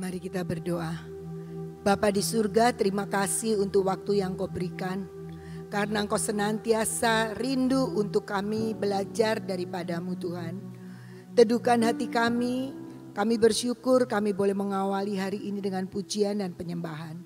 Mari kita berdoa. Bapa di surga, terima kasih untuk waktu yang Kau berikan. Karena Engkau senantiasa rindu untuk kami belajar daripada-Mu Tuhan. Teduhkan hati kami bersyukur kami boleh mengawali hari ini dengan pujian dan penyembahan.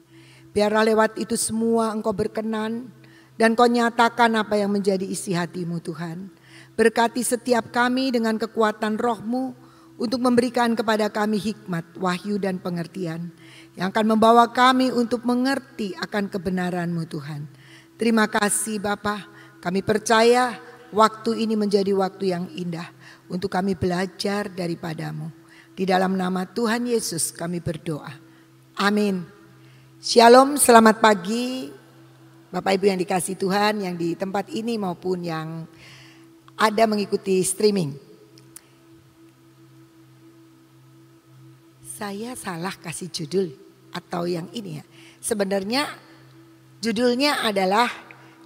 Biarlah lewat itu semua Engkau berkenan dan Kau nyatakan apa yang menjadi isi hati-Mu Tuhan. Berkati setiap kami dengan kekuatan Roh-Mu untuk memberikan kepada kami hikmat, wahyu dan pengertian yang akan membawa kami untuk mengerti akan kebenaran-Mu Tuhan. Terima kasih Bapa, kami percaya waktu ini menjadi waktu yang indah untuk kami belajar daripada-Mu. Di dalam nama Tuhan Yesus kami berdoa. Amin. Shalom, selamat pagi Bapak Ibu yang dikasihi Tuhan, yang di tempat ini maupun yang ada mengikuti streaming. Saya salah kasih judul atau yang ini ya. Sebenarnya judulnya adalah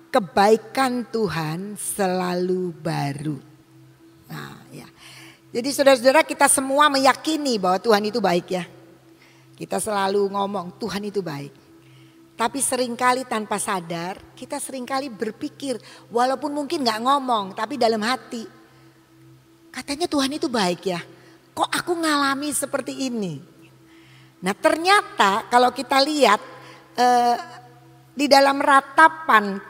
kebaikan Tuhan selalu baru. Nah, ya. Jadi saudara-saudara, kita semua meyakini bahwa Tuhan itu baik ya. Kita selalu ngomong Tuhan itu baik. Tapi seringkali tanpa sadar kita seringkali berpikir walaupun mungkin gak ngomong tapi dalam hati. Katanya Tuhan itu baik ya. Kok aku ngalami seperti ini? Nah ternyata kalau kita lihat di dalam Ratapan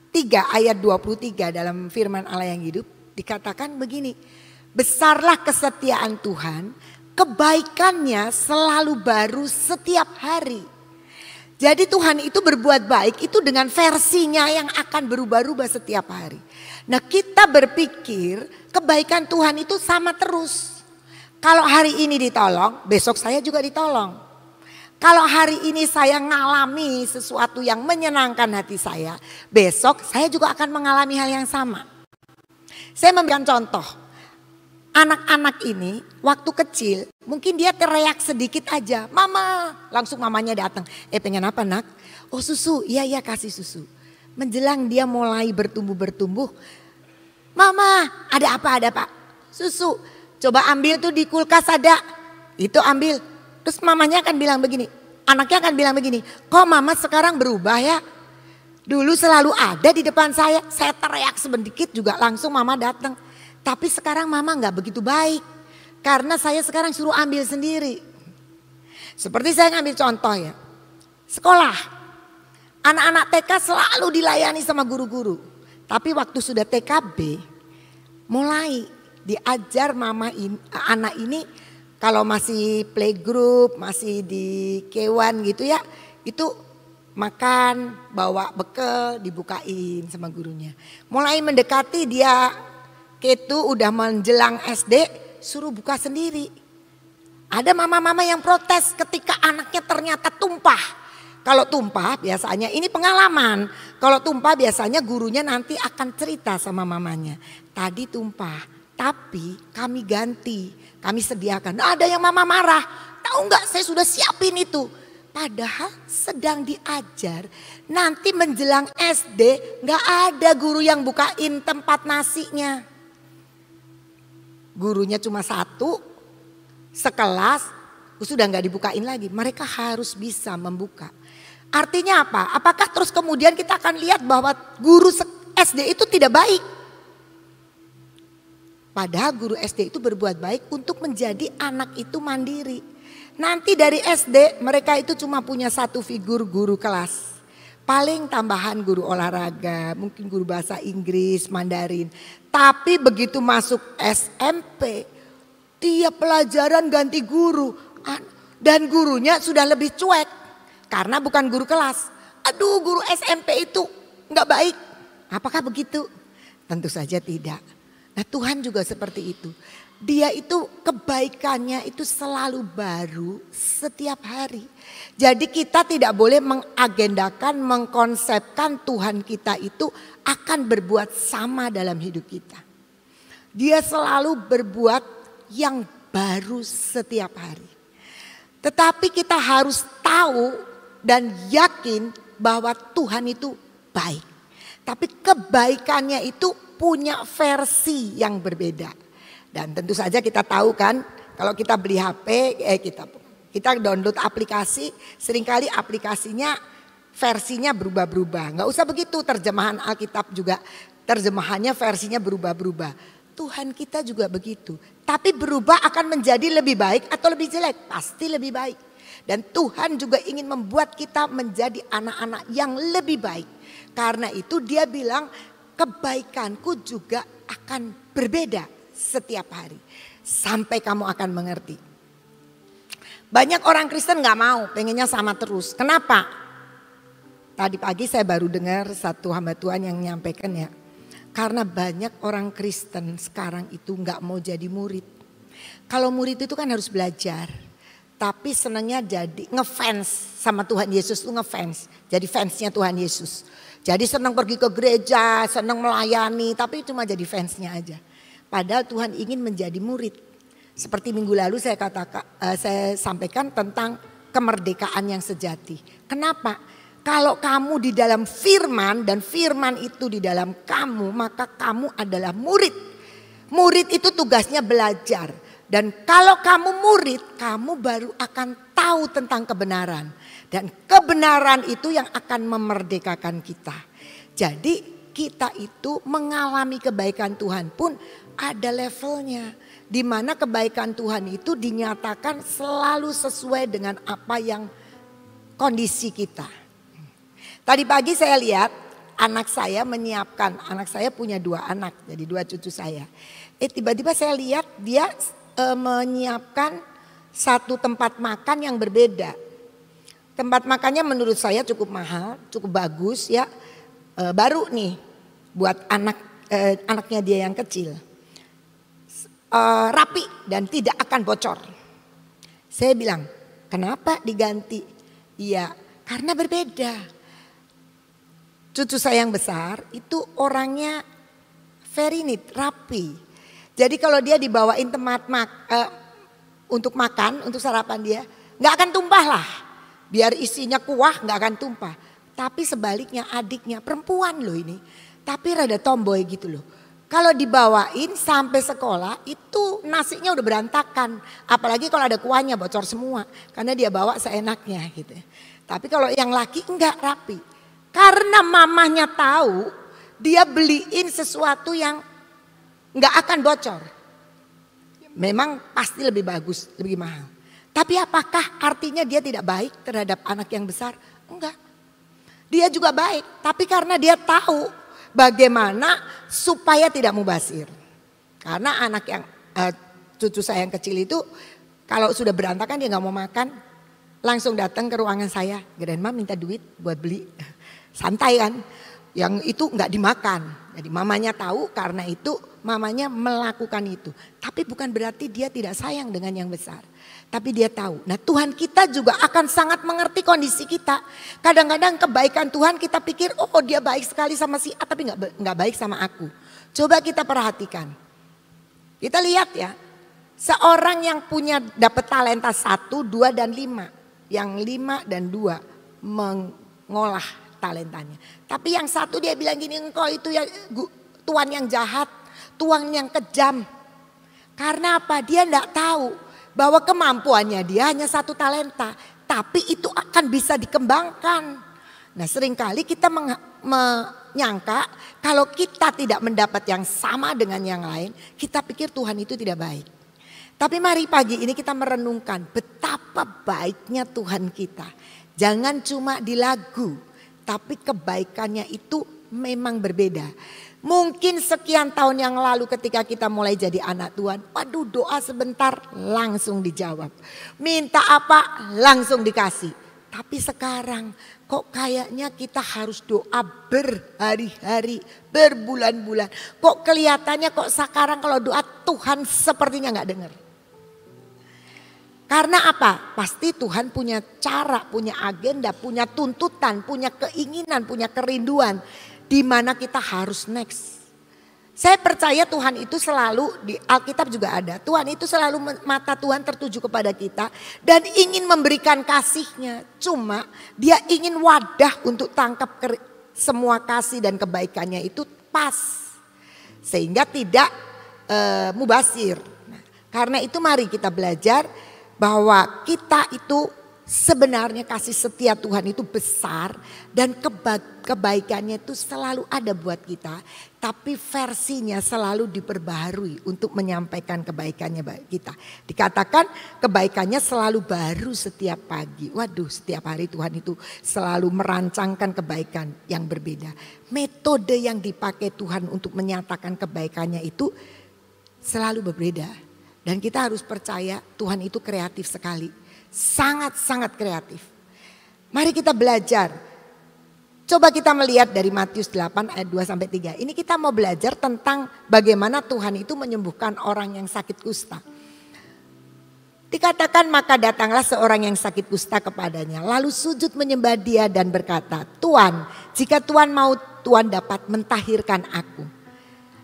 3 ayat 23 dalam firman Allah yang hidup dikatakan begini. Besarlah kesetiaan Tuhan, kebaikannya selalu baru setiap hari. Jadi Tuhan itu berbuat baik itu dengan versinya yang akan berubah-ubah setiap hari. Nah kita berpikir kebaikan Tuhan itu sama terus. Kalau hari ini ditolong, besok saya juga ditolong. Kalau hari ini saya ngalami sesuatu yang menyenangkan hati saya, besok saya juga akan mengalami hal yang sama. Saya memberikan contoh. Anak-anak ini waktu kecil mungkin dia teriak sedikit aja. Mama, langsung mamanya datang. Pengen apa nak? Oh susu, iya kasih susu. Menjelang dia mulai bertumbuh. Mama, ada apa? Susu. Coba ambil tuh di kulkas ada. Itu ambil. Terus mamanya akan bilang begini. Anaknya akan bilang begini. Kok mama sekarang berubah ya? Dulu selalu ada di depan saya. Saya teriak sedikit juga langsung mama datang. Tapi sekarang mama gak begitu baik. Karena saya sekarang suruh ambil sendiri. Seperti saya ngambil contoh ya. Sekolah. Anak-anak TK selalu dilayani sama guru-guru. Tapi waktu sudah TKB. Mulai diajar anak ini kalau masih playgroup, masih di kewan gitu ya, itu makan, bawa bekal, dibukain sama gurunya. Mulai mendekati dia itu udah menjelang SD, suruh buka sendiri. Ada mama-mama yang protes ketika anaknya ternyata tumpah. Kalau tumpah biasanya ini pengalaman. Kalau tumpah biasanya gurunya nanti akan cerita sama mamanya. Tadi tumpah. Tapi kami ganti, kami sediakan. Ada yang mama marah, tahu nggak saya sudah siapin itu. Padahal sedang diajar, nanti menjelang SD nggak ada guru yang bukain tempat nasinya. Gurunya cuma satu, sekelas, sudah nggak dibukain lagi. Mereka harus bisa membuka. Artinya apa? Apakah terus kemudian kita akan lihat bahwa guru SD itu tidak baik? Padahal guru SD itu berbuat baik untuk menjadi anak itu mandiri. Nanti dari SD mereka itu cuma punya satu figur guru kelas. Paling tambahan guru olahraga, mungkin guru bahasa Inggris, Mandarin. Tapi begitu masuk SMP, tiap pelajaran ganti guru. Dan gurunya sudah lebih cuek karena bukan guru kelas. Aduh guru SMP itu nggak baik. Apakah begitu? Tentu saja tidak. Nah Tuhan juga seperti itu. Dia itu kebaikannya itu selalu baru setiap hari. Jadi kita tidak boleh mengagendakan, mengkonsepkan Tuhan kita itu akan berbuat sama dalam hidup kita. Dia selalu berbuat yang baru setiap hari. Tetapi kita harus tahu dan yakin bahwa Tuhan itu baik. Tapi kebaikannya itu punya versi yang berbeda. Dan tentu saja kita tahu kan kalau kita beli HP, Kita download aplikasi, seringkali aplikasinya versinya berubah-berubah. Nggak usah begitu, terjemahan Alkitab juga terjemahannya versinya berubah-berubah. Tuhan kita juga begitu. Tapi berubah akan menjadi lebih baik atau lebih jelek? Pasti lebih baik. Dan Tuhan juga ingin membuat kita menjadi anak-anak yang lebih baik. Karena itu dia bilang kebaikanku juga akan berbeda setiap hari. Sampai kamu akan mengerti. Banyak orang Kristen gak mau, pengennya sama terus. Kenapa? Tadi pagi saya baru dengar satu hamba Tuhan yang menyampaikan ya. Karena banyak orang Kristen sekarang itu gak mau jadi murid. Kalau murid itu kan harus belajar. Tapi senangnya jadi ngefans sama Tuhan Yesus itu ngefans. Jadi fansnya Tuhan Yesus. Jadi senang pergi ke gereja, senang melayani, tapi cuma jadi fansnya aja. Padahal Tuhan ingin menjadi murid. Seperti minggu lalu saya sampaikan tentang kemerdekaan yang sejati. Kenapa? Kalau kamu di dalam firman dan firman itu di dalam kamu, maka kamu adalah murid. Murid itu tugasnya belajar. Dan kalau kamu murid, kamu baru akan tahu tentang kebenaran. Dan kebenaran itu yang akan memerdekakan kita. Jadi kita itu mengalami kebaikan Tuhan pun ada levelnya. Di mana kebaikan Tuhan itu dinyatakan selalu sesuai dengan apa yang kondisi kita. Tadi pagi saya lihat anak saya menyiapkan, anak saya punya 2 anak, jadi 2 cucu saya. Tiba-tiba saya lihat dia menyiapkan satu tempat makan yang berbeda. Tempat makannya menurut saya cukup mahal, cukup bagus ya. Baru nih buat anaknya dia yang kecil. Rapi dan tidak akan bocor. Saya bilang, kenapa diganti? Iya, karena berbeda. Cucu saya yang besar itu orangnya very neat, rapi. Jadi kalau dia dibawain tempat untuk makan, untuk sarapan dia, nggak akan tumpah lah. Biar isinya kuah nggak akan tumpah. Tapi sebaliknya adiknya perempuan loh ini, tapi rada tomboy gitu loh. Kalau dibawain sampai sekolah itu nasinya udah berantakan. Apalagi kalau ada kuahnya bocor semua. Karena dia bawa seenaknya gitu. Tapi kalau yang laki enggak rapi. Karena mamahnya tahu dia beliin sesuatu yang enggak akan bocor. Memang pasti lebih bagus, lebih mahal. Tapi apakah artinya dia tidak baik terhadap anak yang besar? Enggak. Dia juga baik. Tapi karena dia tahu bagaimana supaya tidak mubazir. Karena anak yang cucu saya yang kecil itu kalau sudah berantakan dia nggak mau makan, langsung datang ke ruangan saya. Grandma minta duit buat beli. Santai kan? Yang itu nggak dimakan. Jadi mamanya tahu karena itu mamanya melakukan itu. Tapi bukan berarti dia tidak sayang dengan yang besar. Tapi dia tahu. Nah Tuhan kita juga akan sangat mengerti kondisi kita. Kadang-kadang kebaikan Tuhan kita pikir oh dia baik sekali sama si A tapi nggak baik sama aku. Coba kita perhatikan. Kita lihat ya. Seorang yang punya dapat talenta 1, 2 dan 5. Yang 5 dan 2 mengolah talentanya. Tapi yang satu dia bilang gini, engkau itu ya tuan yang jahat, tuan yang kejam. Karena apa? Dia enggak tahu bahwa kemampuannya dia hanya 1 talenta. Tapi itu akan bisa dikembangkan. Nah seringkali kita menyangka kalau kita tidak mendapat yang sama dengan yang lain, kita pikir Tuhan itu tidak baik. Tapi mari pagi ini kita merenungkan betapa baiknya Tuhan kita. Jangan cuma di lagu, tapi kebaikannya itu memang berbeda. Mungkin sekian tahun yang lalu ketika kita mulai jadi anak Tuhan, waduh doa sebentar langsung dijawab. Minta apa langsung dikasih. Tapi sekarang kok kayaknya kita harus doa berhari-hari, berbulan-bulan. Kok kelihatannya kok sekarang kalau doa Tuhan sepertinya gak dengar. Karena apa? Pasti Tuhan punya cara, punya agenda, punya tuntutan, punya keinginan, punya kerinduan. Di mana kita harus next. Saya percaya Tuhan itu selalu, di Alkitab juga ada. Tuhan itu selalu mata Tuhan tertuju kepada kita. Dan ingin memberikan kasihnya. Cuma dia ingin wadah untuk tangkap semua kasih dan kebaikannya itu pas. Sehingga tidak mubazir. Nah, karena itu mari kita belajar. bahwa kita itu sebenarnya kasih setia Tuhan itu besar dan kebaikannya itu selalu ada buat kita. Tapi versinya selalu diperbaharui untuk menyampaikan kebaikannya bagi kita. Dikatakan kebaikannya selalu baru setiap pagi. Waduh, setiap hari Tuhan itu selalu merancangkan kebaikan yang berbeda. Metode yang dipakai Tuhan untuk menyatakan kebaikannya itu selalu berbeda. Dan kita harus percaya Tuhan itu kreatif sekali. Sangat-sangat kreatif. Mari kita belajar. Coba kita melihat dari Matius 8 ayat 2-3. Ini kita mau belajar tentang bagaimana Tuhan itu menyembuhkan orang yang sakit kusta. Dikatakan maka datanglah seorang yang sakit kusta kepadanya. Lalu sujud menyembah dia dan berkata, Tuhan, jika Tuhan mau, Tuhan dapat mentahirkan aku.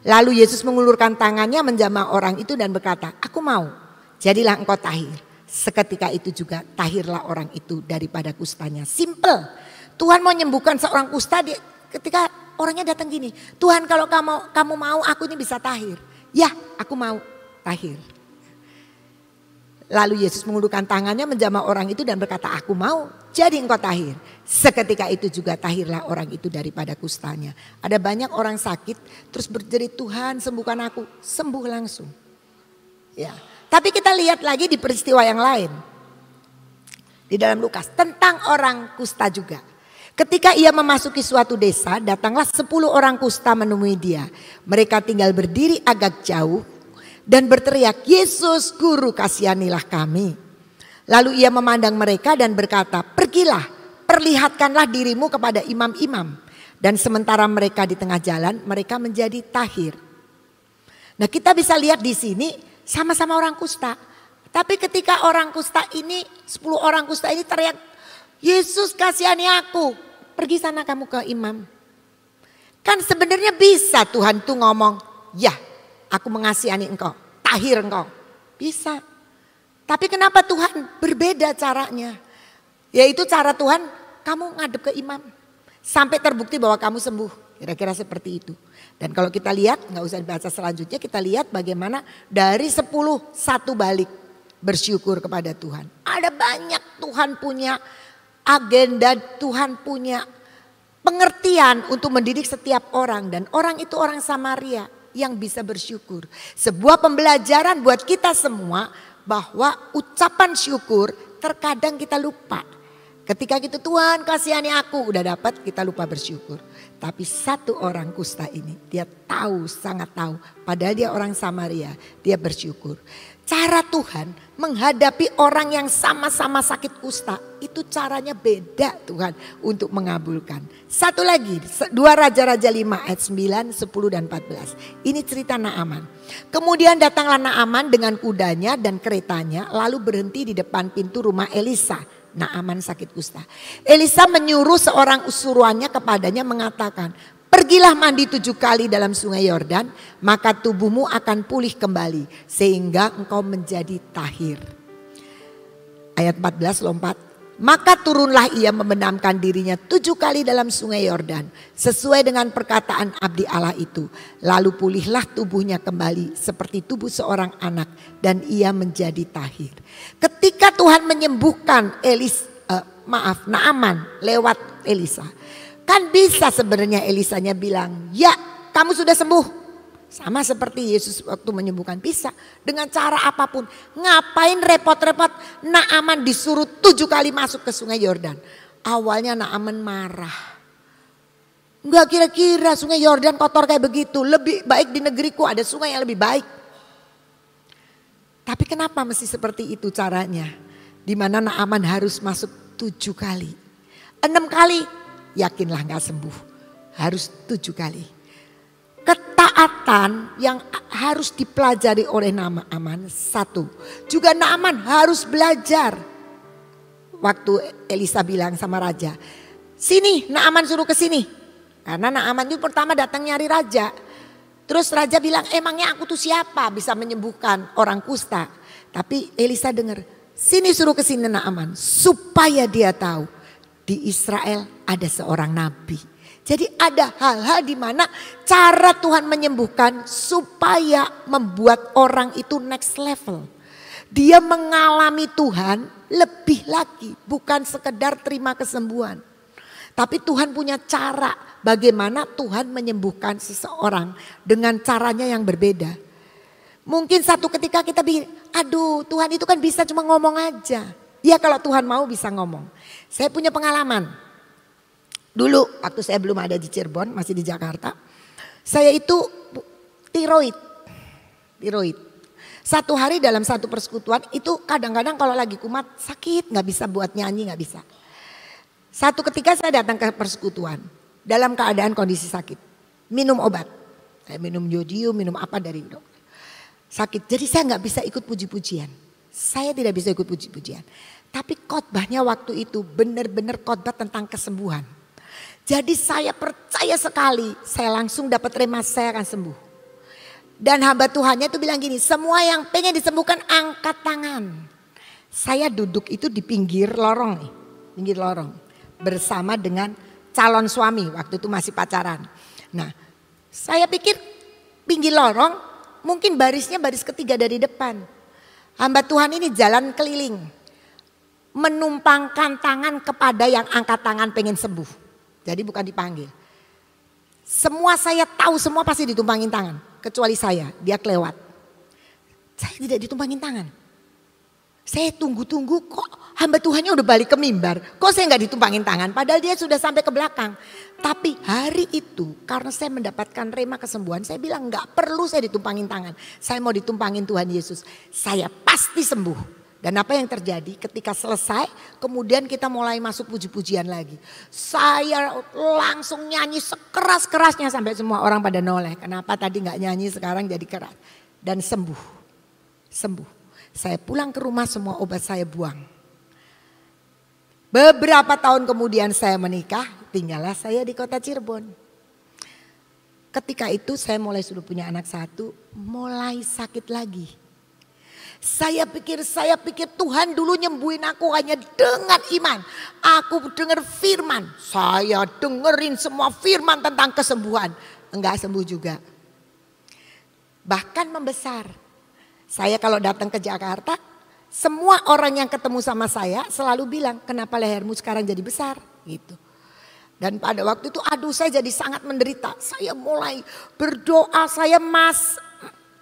Lalu Yesus mengulurkan tangannya menjamah orang itu dan berkata, aku mau, jadilah engkau tahir. Seketika itu juga tahirlah orang itu daripada kustanya. Simple. Tuhan mau menyembuhkan seorang kusta ketika orangnya datang gini. Tuhan kalau kamu mau aku ini bisa tahir. Ya aku mau tahir. Lalu Yesus mengulurkan tangannya menjamah orang itu dan berkata aku mau jadi engkau tahir. Seketika itu juga tahirlah orang itu daripada kustanya. Ada banyak orang sakit terus berjerit Tuhan sembuhkan aku. Sembuh langsung. Ya. Tapi kita lihat lagi di peristiwa yang lain. Di dalam Lukas tentang orang kusta juga. Ketika ia memasuki suatu desa, datanglah 10 orang kusta menemui dia. Mereka tinggal berdiri agak jauh dan berteriak, Yesus Guru kasihanilah kami. Lalu ia memandang mereka dan berkata, pergilah, perlihatkanlah dirimu kepada imam-imam. Dan sementara mereka di tengah jalan, mereka menjadi tahir. Nah kita bisa lihat di sini sama-sama orang kusta. Tapi ketika orang kusta ini, 10 orang kusta ini teriak, Yesus kasihani aku. Pergi sana kamu ke imam. Kan sebenarnya bisa Tuhan tuh ngomong, ya aku mengasihani engkau, tahir engkau. Bisa. Tapi kenapa Tuhan berbeda caranya? Yaitu cara Tuhan, kamu ngadep ke imam. Sampai terbukti bahwa kamu sembuh. Kira-kira seperti itu. Dan kalau kita lihat, gak usah dibaca selanjutnya, kita lihat bagaimana dari 10, 1 balik bersyukur kepada Tuhan. Ada banyak Tuhan punya agenda, Tuhan punya pengertian untuk mendidik setiap orang. Dan orang itu orang Samaria yang bisa bersyukur. Sebuah pembelajaran buat kita semua bahwa ucapan syukur terkadang kita lupa. Ketika gitu Tuhan kasihani aku udah dapat kita lupa bersyukur. Tapi satu orang kusta ini dia tahu, sangat tahu. Padahal dia orang Samaria, dia bersyukur. Cara Tuhan menghadapi orang yang sama-sama sakit kusta itu caranya beda Tuhan untuk mengabulkan. Satu lagi 2 Raja-Raja 5 ayat 9, 10 dan 14. Ini cerita Naaman. Kemudian datanglah Naaman dengan kudanya dan keretanya lalu berhenti di depan pintu rumah Elisa. Naaman sakit kusta. Elisa menyuruh seorang usuruannya kepadanya mengatakan, pergilah mandi 7 kali dalam sungai Yordan, maka tubuhmu akan pulih kembali sehingga engkau menjadi tahir. Ayat 14 lompat. Maka turunlah ia membenamkan dirinya 7 kali dalam sungai Yordan sesuai dengan perkataan abdi Allah itu. Lalu pulihlah tubuhnya kembali seperti tubuh seorang anak dan ia menjadi tahir. Ketika Tuhan menyembuhkan Naaman lewat Elisa. Kan bisa sebenarnya Elisanya bilang, ya kamu sudah sembuh. Sama seperti Yesus waktu menyembuhkan bisa. Dengan cara apapun. Ngapain repot-repot Naaman disuruh 7 kali masuk ke sungai Yordan. Awalnya Naaman marah. Enggak kira-kira sungai Yordan kotor kayak begitu. Lebih baik di negeriku ada sungai yang lebih baik. Tapi kenapa mesti seperti itu caranya? Dimana Naaman harus masuk 7 kali. 6 kali yakinlah gak sembuh. Harus 7 kali. Ketaatan yang harus dipelajari oleh Naaman 1. Juga Naaman harus belajar. Waktu Elisa bilang sama raja, sini Naaman suruh ke sini. Karena Naaman itu pertama datang nyari raja. Terus raja bilang, emangnya aku tuh siapa bisa menyembuhkan orang kusta. Tapi Elisa dengar, sini suruh ke sini Naaman. Supaya dia tahu di Israel ada seorang nabi. Jadi ada hal-hal di mana cara Tuhan menyembuhkan supaya membuat orang itu next level. Dia mengalami Tuhan lebih lagi, bukan sekedar terima kesembuhan. Tapi Tuhan punya cara bagaimana Tuhan menyembuhkan seseorang dengan caranya yang berbeda. Mungkin satu ketika kita pikir, aduh Tuhan itu kan bisa cuma ngomong aja. Ya kalau Tuhan mau bisa ngomong. Saya punya pengalaman. Dulu waktu saya belum ada di Cirebon, masih di Jakarta. Saya itu tiroid. Satu hari dalam satu persekutuan itu kadang-kadang kalau lagi kumat sakit, gak bisa buat nyanyi, gak bisa. Satu ketika saya datang ke persekutuan dalam keadaan kondisi sakit. Minum obat. Saya minum yodium, minum apa dari dokter. Sakit, jadi saya gak bisa ikut puji-pujian. Saya tidak bisa ikut puji-pujian. Tapi khotbahnya waktu itu benar-benar khotbah tentang kesembuhan. Jadi saya percaya sekali, saya langsung dapat rema, saya akan sembuh. Dan hamba Tuhannya itu bilang gini, semua yang pengen disembuhkan angkat tangan. Saya duduk itu di pinggir lorong nih, pinggir lorong. Bersama dengan calon suami, waktu itu masih pacaran. Nah saya pikir pinggir lorong mungkin barisnya baris ketiga dari depan. Hamba Tuhan ini jalan keliling. Menumpangkan tangan kepada yang angkat tangan pengen sembuh. Jadi bukan dipanggil. Semua saya tahu semua pasti ditumpangin tangan. Kecuali saya, dia kelewat. Saya tidak ditumpangin tangan. Saya tunggu-tunggu kok hamba Tuhannya udah balik ke mimbar. Kok saya gak ditumpangin tangan padahal dia sudah sampai ke belakang. Tapi hari itu karena saya mendapatkan rema kesembuhan. Saya bilang gak perlu saya ditumpangin tangan. Saya mau ditumpangin Tuhan Yesus. Saya pasti sembuh. Dan apa yang terjadi ketika selesai kemudian kita mulai masuk puji-pujian lagi. Saya langsung nyanyi sekeras-kerasnya sampai semua orang pada noleh. Kenapa tadi gak nyanyi sekarang jadi keras. Dan sembuh. Saya pulang ke rumah semua obat saya buang. Beberapa tahun kemudian saya menikah, tinggallah saya di kota Cirebon. Ketika itu saya mulai sudah punya anak satu, mulai sakit lagi. Saya pikir Tuhan dulu nyembuhin aku hanya dengan iman. Aku dengar firman, saya dengerin semua firman tentang kesembuhan. Enggak sembuh juga. Bahkan membesar. Saya kalau datang ke Jakarta, semua orang yang ketemu sama saya selalu bilang, kenapa lehermu sekarang jadi besar? Gitu. Dan pada waktu itu aduh saya jadi sangat menderita. Saya mulai berdoa,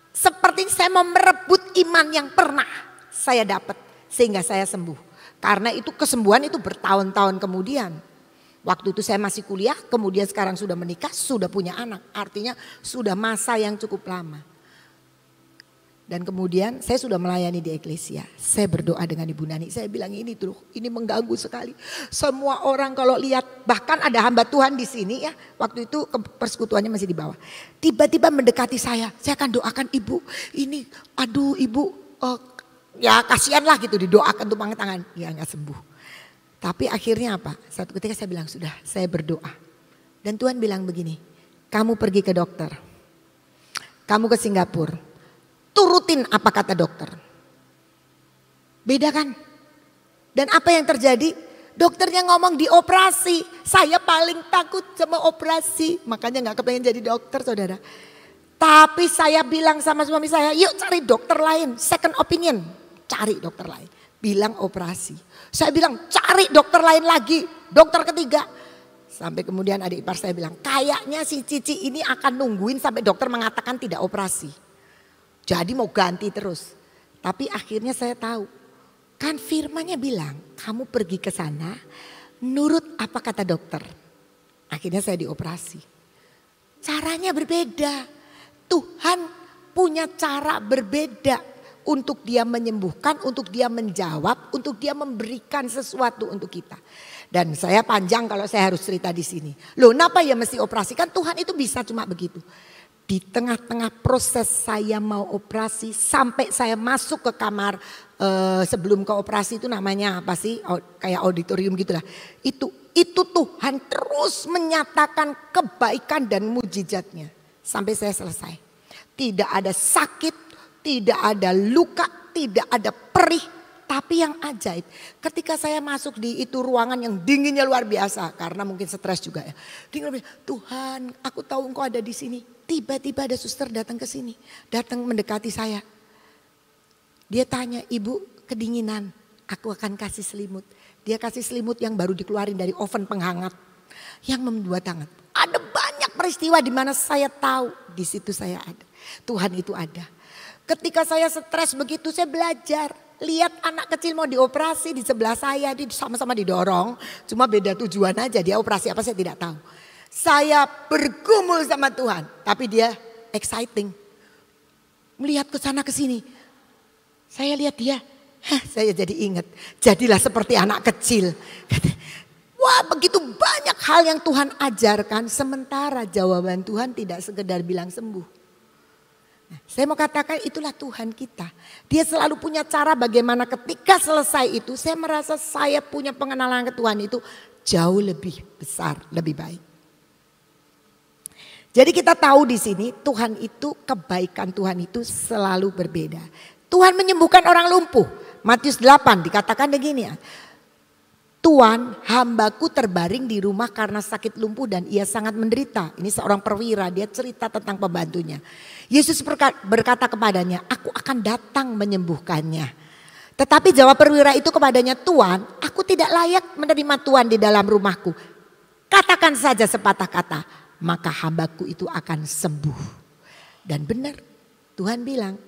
seperti saya mau merebut iman yang pernah saya dapat sehingga saya sembuh. Karena itu kesembuhan itu bertahun-tahun kemudian. Waktu itu saya masih kuliah, kemudian sekarang sudah menikah, sudah punya anak. Artinya sudah masa yang cukup lama. Dan kemudian saya sudah melayani di Eklesia. Saya berdoa dengan Ibu Nani. Saya bilang ini tuh, ini mengganggu sekali. Semua orang kalau lihat, bahkan ada hamba Tuhan di sini ya. Waktu itu persekutuannya masih di bawah. Tiba-tiba mendekati saya akan doakan Ibu. Ini aduh Ibu, ya kasihan lah gitu didoakan tumpang tangan. Ya gak sembuh. Tapi akhirnya apa? Satu ketika saya bilang sudah, saya berdoa. Dan Tuhan bilang begini, kamu pergi ke dokter. Kamu ke Singapura. Turutin apa kata dokter. Beda kan? Dan apa yang terjadi? Dokternya ngomong dioperasi. Saya paling takut sama operasi. Makanya gak kepengen jadi dokter saudara. Tapi saya bilang sama suami saya, yuk cari dokter lain. Second opinion. Cari dokter lain. Bilang operasi. Saya bilang cari dokter lain lagi. Dokter ketiga. Sampai kemudian adik ipar saya bilang, kayaknya si Cici ini akan nungguin sampai dokter mengatakan tidak operasi. Jadi mau ganti terus. Tapi akhirnya saya tahu. Kan firmannya bilang kamu pergi ke sana nurut apa kata dokter. Akhirnya saya dioperasi. Caranya berbeda. Tuhan punya cara berbeda. Untuk dia menyembuhkan, untuk dia menjawab, untuk dia memberikan sesuatu untuk kita. Dan saya panjang kalau saya harus cerita di sini. Loh kenapa ya mesti operasi? Kan Tuhan itu bisa cuma begitu. Di tengah-tengah proses saya mau operasi sampai saya masuk ke kamar sebelum ke operasi itu namanya apa sih? Kayak auditorium gitulah. Itu Tuhan terus menyatakan kebaikan dan mujizatnya sampai saya selesai. Tidak ada sakit, tidak ada luka, tidak ada perih. Tapi yang ajaib ketika saya masuk di itu ruangan yang dinginnya luar biasa. Karena mungkin stres juga ya. Dingin, Tuhan aku tahu engkau ada di sini. Tiba-tiba ada suster datang ke sini. Datang mendekati saya. Dia tanya, ibu kedinginan, aku akan kasih selimut. Dia kasih selimut yang baru dikeluarin dari oven penghangat. Yang membuat hangat. Ada banyak peristiwa di mana saya tahu di situ saya ada. Tuhan itu ada. Ketika saya stres begitu saya belajar. Lihat anak kecil mau dioperasi di sebelah saya, sama-sama didorong. Cuma beda tujuan aja, dia operasi apa saya tidak tahu. Saya bergumul sama Tuhan, tapi dia exciting. Melihat ke sana ke sini. Saya lihat dia, saya jadi ingat. Jadilah seperti anak kecil. Wah, begitu banyak hal yang Tuhan ajarkan, sementara jawaban Tuhan tidak sekedar bilang sembuh. Nah, saya mau katakan itulah Tuhan kita. Dia selalu punya cara bagaimana ketika selesai itu, saya merasa saya punya pengenalan ke Tuhan itu jauh lebih besar, lebih baik. Jadi kita tahu di sini Tuhan itu, kebaikan Tuhan itu selalu berbeda. Tuhan menyembuhkan orang lumpuh. Matius 8 dikatakan begini ya. Tuhan, hambaku terbaring di rumah karena sakit lumpuh dan ia sangat menderita. Ini seorang perwira, dia cerita tentang pembantunya. Yesus berkata kepadanya, aku akan datang menyembuhkannya. Tetapi jawab perwira itu kepadanya, Tuhan, aku tidak layak menerima Tuhan di dalam rumahku. Katakan saja sepatah kata, maka hambaku itu akan sembuh. Dan benar, Tuhan bilang.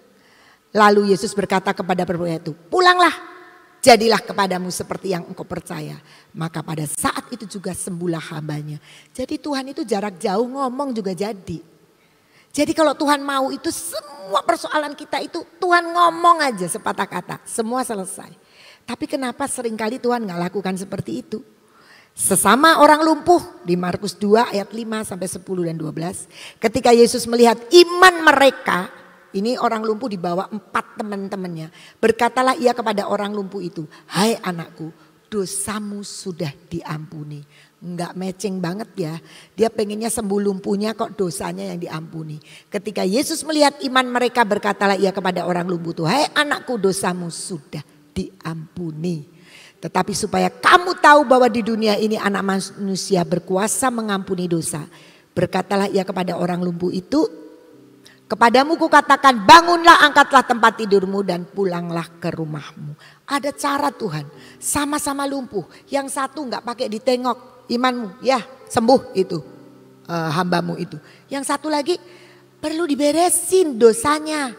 Lalu Yesus berkata kepada perwira itu, pulanglah. Jadilah kepadamu seperti yang engkau percaya. Maka pada saat itu juga sembuhlah hambanya. Jadi Tuhan itu jarak jauh ngomong juga jadi. Jadi kalau Tuhan mau itu semua persoalan kita itu Tuhan ngomong aja sepatah kata. Semua selesai. Tapi kenapa seringkali Tuhan gak lakukan seperti itu? Sesama orang lumpuh di Markus 2 ayat 5 sampai 10 dan 12. Ketika Yesus melihat iman mereka. Ini orang lumpuh dibawa 4 teman-temannya. Berkatalah ia kepada orang lumpuh itu. Hai anakku, dosamu sudah diampuni. Enggak matching banget ya. Dia pengennya sembuh lumpuhnya kok dosanya yang diampuni. Ketika Yesus melihat iman mereka berkatalah ia kepada orang lumpuh itu. Hai anakku, dosamu sudah diampuni. Tetapi supaya kamu tahu bahwa di dunia ini anak manusia berkuasa mengampuni dosa. Berkatalah ia kepada orang lumpuh itu. Kepadamu kukatakan bangunlah, angkatlah tempat tidurmu dan pulanglah ke rumahmu. Ada cara Tuhan, sama-sama lumpuh. Yang satu gak pakai ditengok imanmu, ya sembuh itu hambamu itu. Yang satu lagi perlu diberesin dosanya.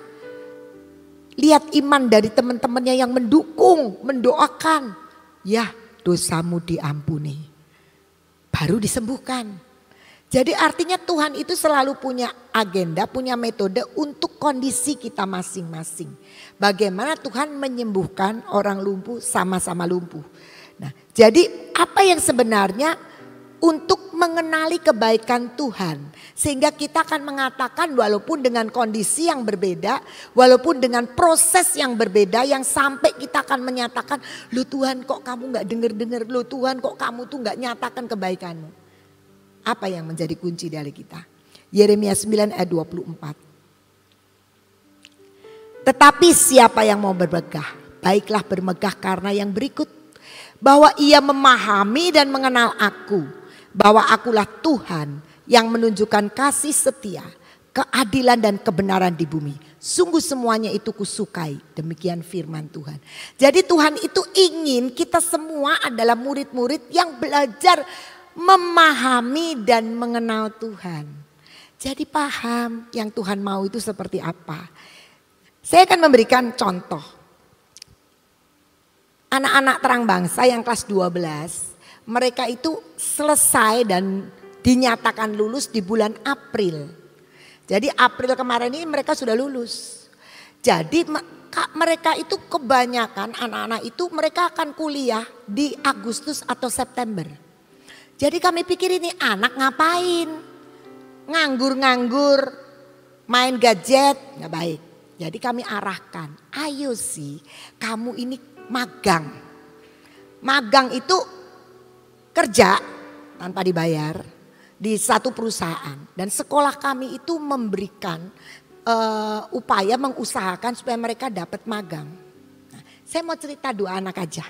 Lihat iman dari teman-temannya yang mendukung, mendoakan. Ya dosamu diampuni, baru disembuhkan. Jadi artinya Tuhan itu selalu punya agenda, punya metode untuk kondisi kita masing-masing. Bagaimana Tuhan menyembuhkan orang lumpuh sama-sama lumpuh. Nah, jadi apa yang sebenarnya untuk mengenali kebaikan Tuhan. Sehingga kita akan mengatakan walaupun dengan kondisi yang berbeda, walaupun dengan proses yang berbeda yang sampai kita akan menyatakan, "Loh Tuhan kok kamu gak denger-denger, loh Tuhan kok kamu tuh gak nyatakan kebaikanmu." Apa yang menjadi kunci dari kita? Yeremia 9 ayat 24. Tetapi siapa yang mau bermegah, baiklah bermegah karena yang berikut. Bahwa ia memahami dan mengenal aku. Bahwa akulah Tuhan yang menunjukkan kasih setia, keadilan dan kebenaran di bumi. Sungguh semuanya itu kusukai. Demikian firman Tuhan. Jadi Tuhan itu ingin kita semua adalah murid-murid yang belajar memahami dan mengenal Tuhan. Jadi paham yang Tuhan mau itu seperti apa. Saya akan memberikan contoh. Anak-anak terang bangsa yang kelas 12. Mereka itu selesai dan dinyatakan lulus di bulan April. Jadi April kemarin ini mereka sudah lulus. Jadi mereka itu kebanyakan anak-anak itu mereka akan kuliah di Agustus atau September. Jadi kami pikir ini anak ngapain? Nganggur-nganggur, main gadget, gak baik. Jadi kami arahkan, ayo sih kamu ini magang. Magang itu kerja tanpa dibayar di satu perusahaan. Dan sekolah kami itu memberikan upaya mengusahakan supaya mereka dapat magang. Nah, saya mau cerita 2 anak aja.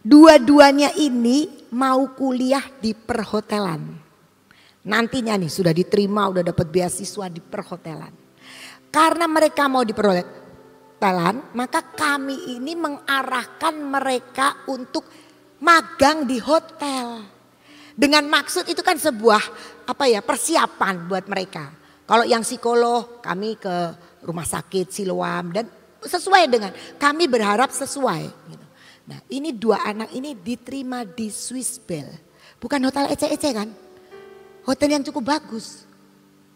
Dua-duanya ini mau kuliah di perhotelan. Nantinya nih sudah diterima, udah dapat beasiswa di perhotelan. Karena mereka mau di perhotelan, perhotelan, maka kami ini mengarahkan mereka untuk magang di hotel. Dengan maksud itu kan sebuah persiapan buat mereka. Kalau yang psikolog kami ke rumah sakit Siloam dan sesuai dengan kami berharap sesuai. Gitu. Nah ini 2 anak ini diterima di Swiss Bell. Bukan hotel ece-ece kan. Hotel yang cukup bagus.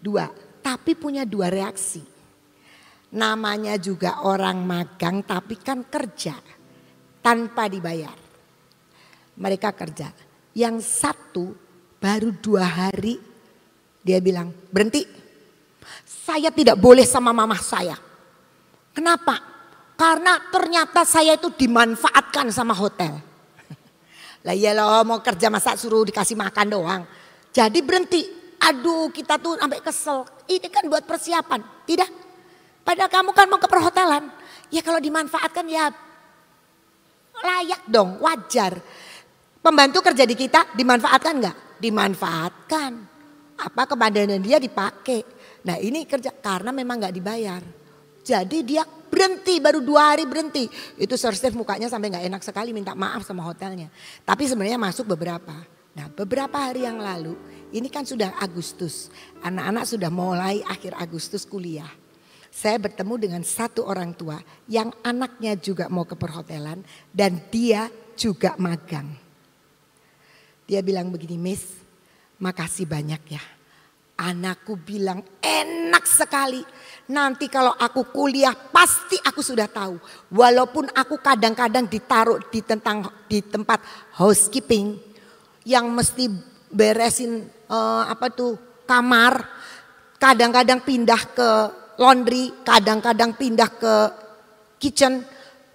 2, tapi punya 2 reaksi. Namanya juga orang magang tapi kan kerja tanpa dibayar. Mereka kerja. Yang satu baru 2 hari dia bilang berhenti. Saya tidak boleh sama mamah saya. Kenapa? Karena ternyata saya itu dimanfaatkan sama hotel. Lah iyalah mau kerja masa suruh dikasih makan doang. Jadi berhenti. Aduh kita tuh sampai kesel. Ini kan buat persiapan. Tidak. Padahal kamu kan mau ke perhotelan. Ya kalau dimanfaatkan ya layak dong, wajar. Pembantu kerja di kita dimanfaatkan enggak? Dimanfaatkan. Apa kepandaian dia dipakai. Nah ini kerja karena memang enggak dibayar. Jadi dia berhenti baru 2 hari berhenti. Itu Sir mukanya sampai enggak enak sekali minta maaf sama hotelnya. Tapi sebenarnya masuk beberapa. Nah beberapa hari yang lalu ini kan sudah Agustus. Anak-anak sudah mulai akhir Agustus kuliah. Saya bertemu dengan satu orang tua yang anaknya juga mau ke perhotelan dan dia juga magang. Dia bilang begini, Miss, makasih banyak ya. Anakku bilang enak sekali. Nanti kalau aku kuliah pasti aku sudah tahu. Walaupun aku kadang-kadang ditaruh di tempat housekeeping yang mesti beresin kamar, kadang-kadang pindah ke laundry, kadang-kadang pindah ke kitchen,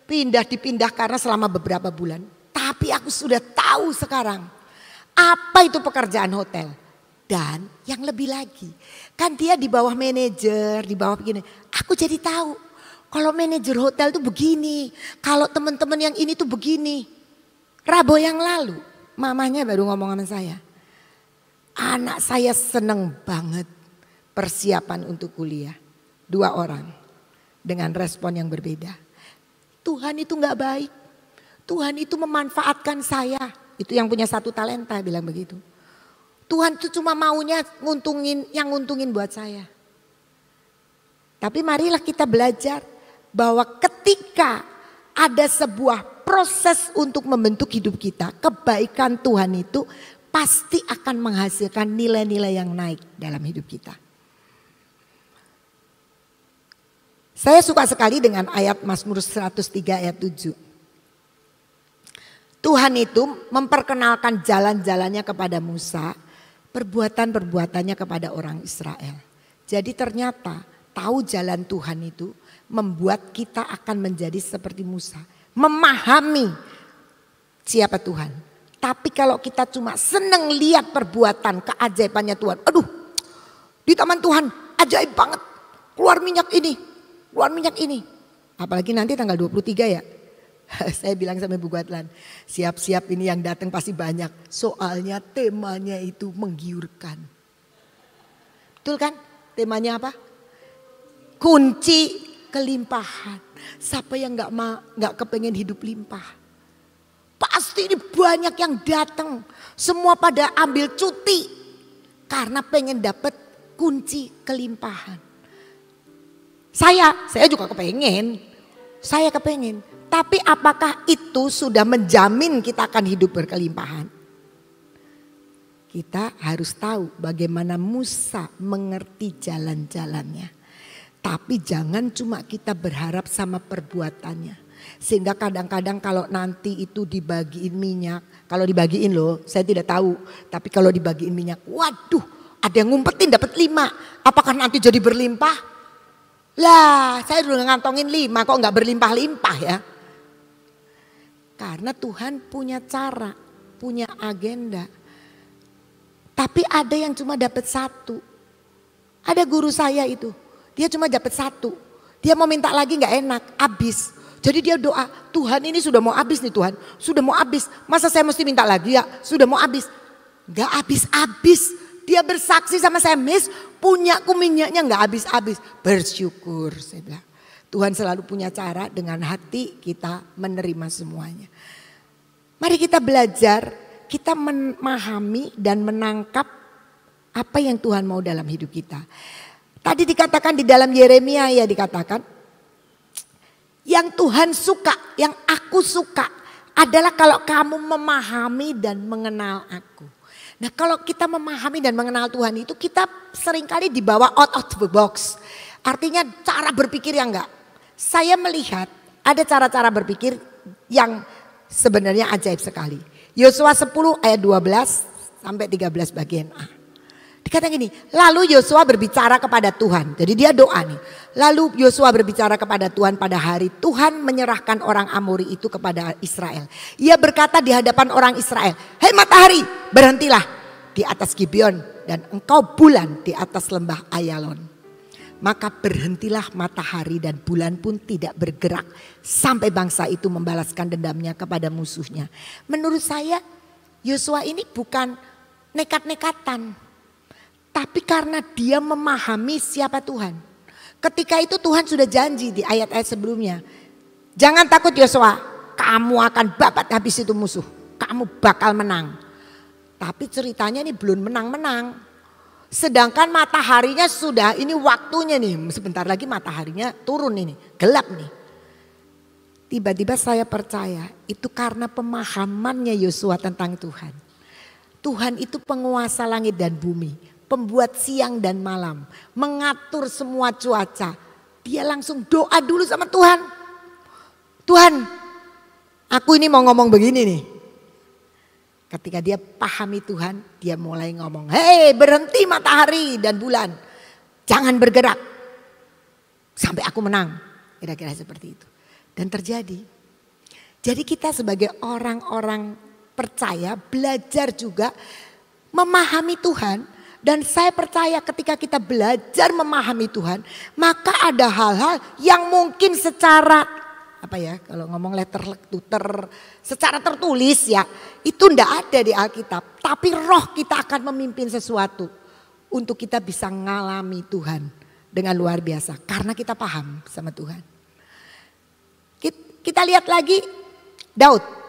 dipindah karena selama beberapa bulan. Tapi aku sudah tahu sekarang apa itu pekerjaan hotel. Dan yang lebih lagi, kan dia di bawah manajer, di bawah begini. Aku jadi tahu kalau manajer hotel tuh begini, kalau teman-teman yang ini tuh begini. Rabu yang lalu, mamanya baru ngomong sama saya. Anak saya seneng banget persiapan untuk kuliah. 2 orang dengan respon yang berbeda. Tuhan itu gak baik. Tuhan itu memanfaatkan saya. Itu yang punya 1 talenta bilang begitu. Tuhan itu cuma maunya nguntungin buat saya. Tapi marilah kita belajar bahwa ketika ada sebuah proses untuk membentuk hidup kita, kebaikan Tuhan itu pasti akan menghasilkan nilai-nilai yang naik dalam hidup kita. Saya suka sekali dengan ayat Mazmur 103 ayat 7. Tuhan itu memperkenalkan jalan-jalannya kepada Musa, perbuatan-perbuatannya kepada orang Israel. Jadi ternyata tahu jalan Tuhan itu membuat kita akan menjadi seperti Musa. Memahami siapa Tuhan. Tapi kalau kita cuma seneng lihat perbuatan keajaibannya Tuhan. Aduh di taman Tuhan ajaib banget. Keluar minyak ini. Apalagi nanti tanggal 23 ya. Saya bilang sama Bu Guatlan, siap-siap ini yang datang pasti banyak. Soalnya temanya itu menggiurkan. Betul kan? Temanya apa? Kunci kelimpahan. Siapa yang nggak kepengen hidup limpah? Pasti ini banyak yang datang. Semua pada ambil cuti karena pengen dapat kunci kelimpahan. Saya juga kepengen. Saya kepengen. Tapi apakah itu sudah menjamin kita akan hidup berkelimpahan? Kita harus tahu bagaimana Musa mengerti jalan-jalannya. Tapi jangan cuma kita berharap sama perbuatannya. Sehingga kadang-kadang kalau nanti itu dibagiin minyak. Kalau dibagiin loh, saya tidak tahu. Tapi kalau dibagiin minyak, waduh ada yang ngumpetin dapat 5. Apakah nanti jadi berlimpah? Lah saya udah ngantongin 5 kok gak berlimpah-limpah ya. Karena Tuhan punya cara, punya agenda. Tapi ada yang cuma dapat 1. Ada guru saya itu, dia cuma dapat 1. Dia mau minta lagi gak enak, habis. Jadi dia doa, Tuhan ini sudah mau habis nih Tuhan. Sudah mau habis, masa saya mesti minta lagi ya? Sudah mau habis. Gak habis-habis. Dia bersaksi sama saya, Miss, punyaku minyaknya gak habis-habis. Bersyukur saya bilang. Tuhan selalu punya cara dengan hati kita menerima semuanya. Mari kita belajar, kita memahami dan menangkap apa yang Tuhan mau dalam hidup kita. Tadi dikatakan di dalam Yeremia ya dikatakan, yang Tuhan suka, yang aku suka adalah kalau kamu memahami dan mengenal aku. Nah kalau kita memahami dan mengenal Tuhan itu kita seringkali dibawa out of the box. Artinya cara berpikir yang enggak. Saya melihat ada cara-cara berpikir yang sebenarnya ajaib sekali. Yosua 10 ayat 12 sampai 13 bagian A. Dikatakan gini, lalu Yosua berbicara kepada Tuhan. Jadi dia doa nih. Lalu Yosua berbicara kepada Tuhan pada hari Tuhan menyerahkan orang Amori itu kepada Israel. Ia berkata di hadapan orang Israel, hei matahari berhentilah di atas Gibeon dan engkau bulan di atas lembah Ayalon. Maka berhentilah matahari dan bulan pun tidak bergerak sampai bangsa itu membalaskan dendamnya kepada musuhnya. Menurut saya Yosua ini bukan nekat-nekatan. Tapi karena dia memahami siapa Tuhan. Ketika itu Tuhan sudah janji di ayat-ayat sebelumnya. Jangan takut Yosua, kamu akan babat habis itu musuh. Kamu bakal menang. Tapi ceritanya ini belum menang-menang. Sedangkan mataharinya sudah, ini waktunya nih. Sebentar lagi mataharinya turun ini, gelap nih. Tiba-tiba saya percaya itu karena pemahamannya Yosua tentang Tuhan. Tuhan itu penguasa langit dan bumi. Pembuat siang dan malam, mengatur semua cuaca. Dia langsung doa dulu sama Tuhan. Tuhan, aku ini mau ngomong begini nih. Ketika dia pahami Tuhan, dia mulai ngomong, hei berhenti matahari dan bulan. Jangan bergerak sampai aku menang. Kira-kira seperti itu. Dan terjadi. Jadi kita sebagai orang-orang percaya belajar juga memahami Tuhan. Dan saya percaya ketika kita belajar memahami Tuhan, maka ada hal-hal yang mungkin secara kalau ngomong secara tertulis ya, itu ndak ada di Alkitab. Tapi roh kita akan memimpin sesuatu untuk kita bisa ngalami Tuhan dengan luar biasa karena kita paham sama Tuhan. Kita lihat lagi Daud.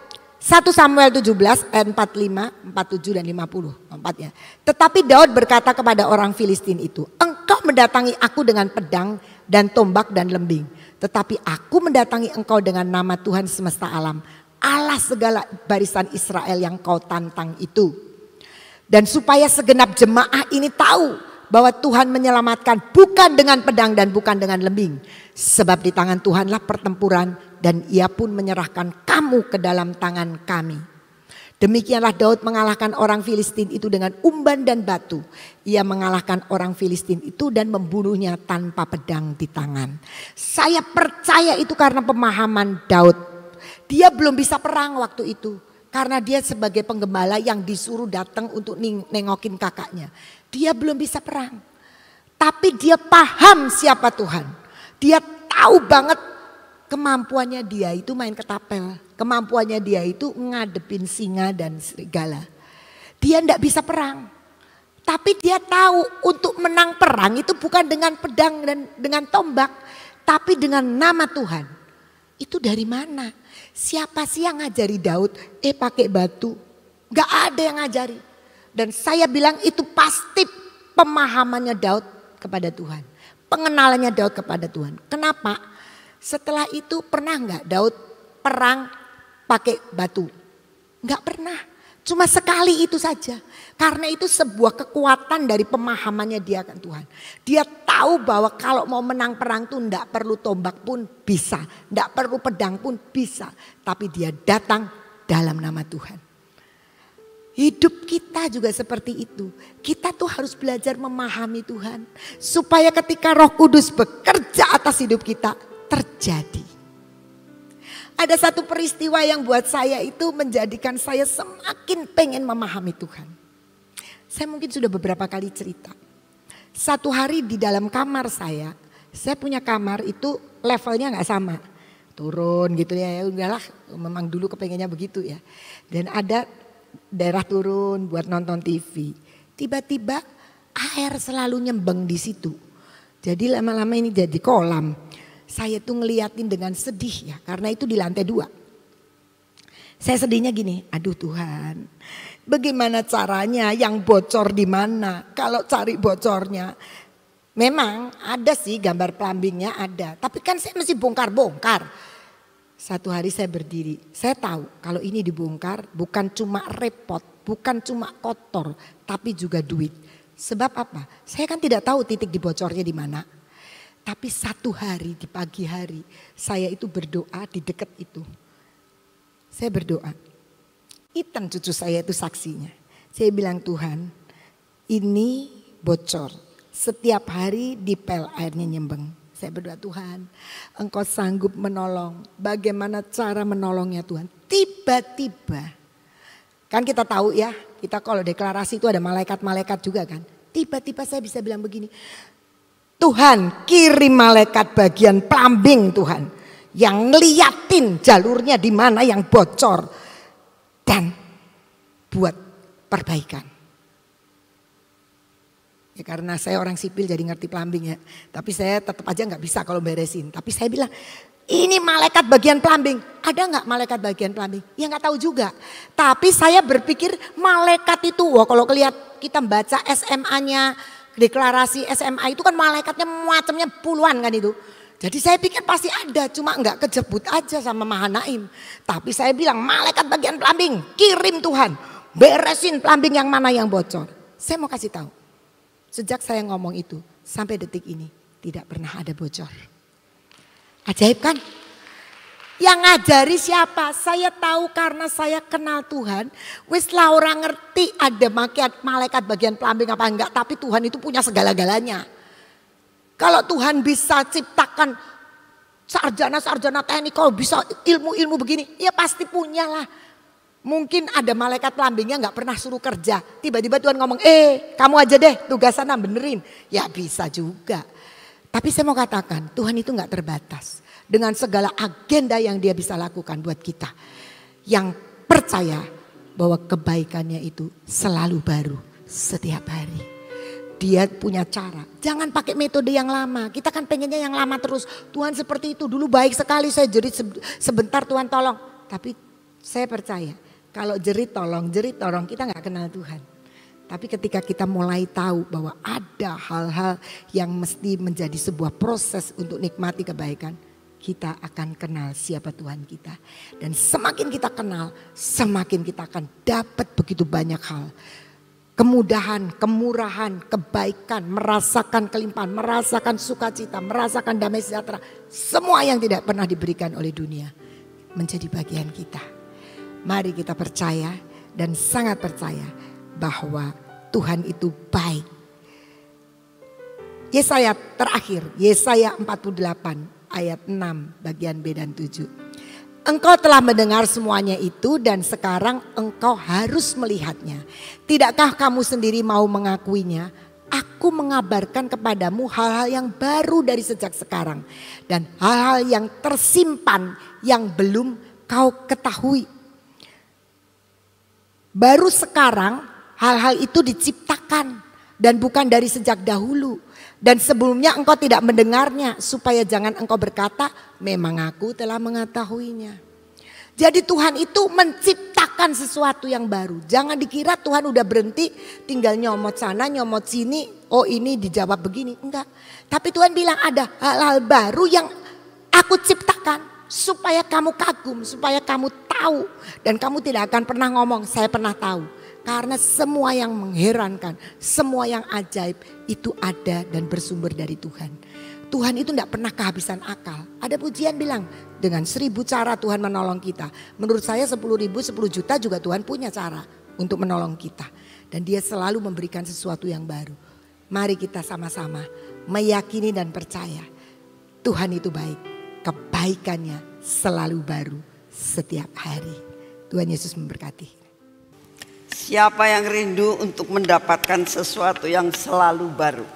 1 Samuel 17 ayat 45, 47 dan 50. Empatnya. Tetapi Daud berkata kepada orang Filistin itu, engkau mendatangi aku dengan pedang dan tombak dan lembing. Tetapi aku mendatangi engkau dengan nama Tuhan semesta alam. Allah segala barisan Israel yang kau tantang itu. Dan supaya segenap jemaah ini tahu bahwa Tuhan menyelamatkan bukan dengan pedang dan bukan dengan lembing. Sebab di tangan Tuhanlah pertempuran dan ia pun menyerahkan kamu ke dalam tangan kami. Demikianlah Daud mengalahkan orang Filistin itu dengan umban dan batu. Ia mengalahkan orang Filistin itu dan membunuhnya tanpa pedang di tangan. Saya percaya itu karena pemahaman Daud. Dia belum bisa perang waktu itu. Karena dia sebagai penggembala yang disuruh datang untuk nengokin kakaknya. Dia belum bisa perang. Tapi dia paham siapa Tuhan. Dia tahu banget kemampuannya dia itu main ketapel. Kemampuannya dia itu ngadepin singa dan serigala. Dia tidak bisa perang. Tapi dia tahu untuk menang perang itu bukan dengan pedang dan dengan tombak. Tapi dengan nama Tuhan. Itu dari mana? Siapa sih yang ngajari Daud pakai batu? Gak ada yang ngajari. Dan saya bilang itu pasti pemahamannya Daud kepada Tuhan. Pengenalannya Daud kepada Tuhan. Kenapa? Setelah itu pernah gak Daud perang pakai batu? Gak pernah. Cuma sekali itu saja. Karena itu sebuah kekuatan dari pemahamannya dia akan Tuhan. Dia tahu bahwa kalau mau menang perang tuh gak perlu tombak pun bisa. Gak perlu pedang pun bisa. Tapi dia datang dalam nama Tuhan. Hidup kita juga seperti itu. Kita tuh harus belajar memahami Tuhan. Supaya ketika Roh Kudus bekerja atas hidup kita terjadi. Ada satu peristiwa yang buat saya itu menjadikan saya semakin pengen memahami Tuhan. Saya mungkin sudah beberapa kali cerita. Satu hari di dalam kamar saya punya kamar itu levelnya gak sama. Turun gitu ya udahlah memang dulu kepengennya begitu ya. Dan ada daerah turun buat nonton TV. Tiba-tiba air selalu nyembeng di situ. Jadi lama-lama ini jadi kolam. saya tuh ngeliatin dengan sedih ya, karena itu di lantai 2. Saya sedihnya gini, aduh Tuhan, bagaimana caranya, yang bocor di mana? Kalau cari bocornya, memang ada sih gambar plumbingnya ada, tapi kan saya mesti bongkar-bongkar. Satu hari saya berdiri, saya tahu kalau ini dibongkar bukan cuma repot, bukan cuma kotor, tapi juga duit. Sebab apa? Saya kan tidak tahu titik dibocornya di mana. Tapi satu hari di pagi hari saya itu berdoa di dekat itu. Saya berdoa. Ethan cucu saya itu saksinya. Saya bilang Tuhan ini bocor. Setiap hari di pel airnya nyembeng. Saya berdoa Tuhan Engkau sanggup menolong. Bagaimana cara menolongnya Tuhan. Tiba-tiba. Kan kita tahu ya. Kita kalau deklarasi itu ada malaikat-malaikat juga kan. Tiba-tiba saya bisa bilang begini. Tuhan kirim malaikat bagian plumbing Tuhan. Yang ngeliatin jalurnya di mana yang bocor. Dan buat perbaikan. Ya karena saya orang sipil jadi ngerti plumbing ya. Tapi saya tetap aja gak bisa kalau beresin. Tapi saya bilang ini malaikat bagian plumbing. Ada gak malaikat bagian plumbing? Ya gak tahu juga. Tapi saya berpikir malaikat itu. Wah kalau kita baca SMA-nya. Deklarasi SMA itu kan malaikatnya macamnya puluhan kan itu. Jadi saya pikir pasti ada, cuma enggak kejebut aja sama Mahanaim. Tapi saya bilang malaikat bagian plumbing, kirim Tuhan. Beresin plumbing yang mana yang bocor. Saya mau kasih tahu, sejak saya ngomong itu sampai detik ini tidak pernah ada bocor. Ajaib kan? Yang ngajari siapa? Saya tahu karena saya kenal Tuhan. Wis lah orang ngerti ada malaikat bagian plumbing apa enggak. Tapi Tuhan itu punya segala-galanya. Kalau Tuhan bisa ciptakan sarjana-sarjana teknik, kalau bisa ilmu-ilmu begini, ya pasti punya lah. Mungkin ada malaikat plumbingnya gak pernah suruh kerja. Tiba-tiba Tuhan ngomong, kamu aja deh tugas sana benerin. Ya bisa juga. Tapi saya mau katakan Tuhan itu gak terbatas. Dengan segala agenda yang dia bisa lakukan buat kita. Yang percaya bahwa kebaikannya itu selalu baru setiap hari. Dia punya cara. Jangan pakai metode yang lama. Kita kan pengennya yang lama terus. Tuhan seperti itu. Dulu baik sekali saya jerit sebentar Tuhan tolong. Tapi saya percaya. Kalau jerit tolong kita gak kenal Tuhan. Tapi ketika kita mulai tahu bahwa ada hal-hal yang mesti menjadi sebuah proses untuk nikmati kebaikan. Kita akan kenal siapa Tuhan kita. Dan semakin kita kenal, semakin kita akan dapat begitu banyak hal. Kemudahan, kemurahan, kebaikan, merasakan kelimpahan, merasakan sukacita, merasakan damai sejahtera. Semua yang tidak pernah diberikan oleh dunia menjadi bagian kita. Mari kita percaya dan sangat percaya bahwa Tuhan itu baik. Yesaya terakhir, Yesaya 48 ayat 6 bagian B dan 7. Engkau telah mendengar semuanya itu dan sekarang engkau harus melihatnya. Tidakkah kamu sendiri mau mengakuinya? Aku mengabarkan kepadamu hal-hal yang baru dari sejak sekarang. Dan hal-hal yang tersimpan yang belum kau ketahui. Baru sekarang hal-hal itu diciptakan dan bukan dari sejak dahulu. Dan sebelumnya engkau tidak mendengarnya supaya jangan engkau berkata memang aku telah mengetahuinya. Jadi Tuhan itu menciptakan sesuatu yang baru. Jangan dikira Tuhan udah berhenti tinggal nyomot sana nyomot sini. Oh ini dijawab begini. Enggak. Tapi Tuhan bilang ada hal-hal baru yang aku ciptakan. Supaya kamu kagum, supaya kamu tahu. Dan kamu tidak akan pernah ngomong saya pernah tahu. Karena semua yang mengherankan, semua yang ajaib itu ada dan bersumber dari Tuhan. Tuhan itu tidak pernah kehabisan akal. Ada pujian bilang dengan 1000 cara Tuhan menolong kita. Menurut saya 10.000, 10 juta juga Tuhan punya cara untuk menolong kita. Dan dia selalu memberikan sesuatu yang baru. Mari kita sama-sama meyakini dan percaya Tuhan itu baik. Kebaikannya selalu baru setiap hari. Tuhan Yesus memberkati. Siapa yang rindu untuk mendapatkan sesuatu yang selalu baru?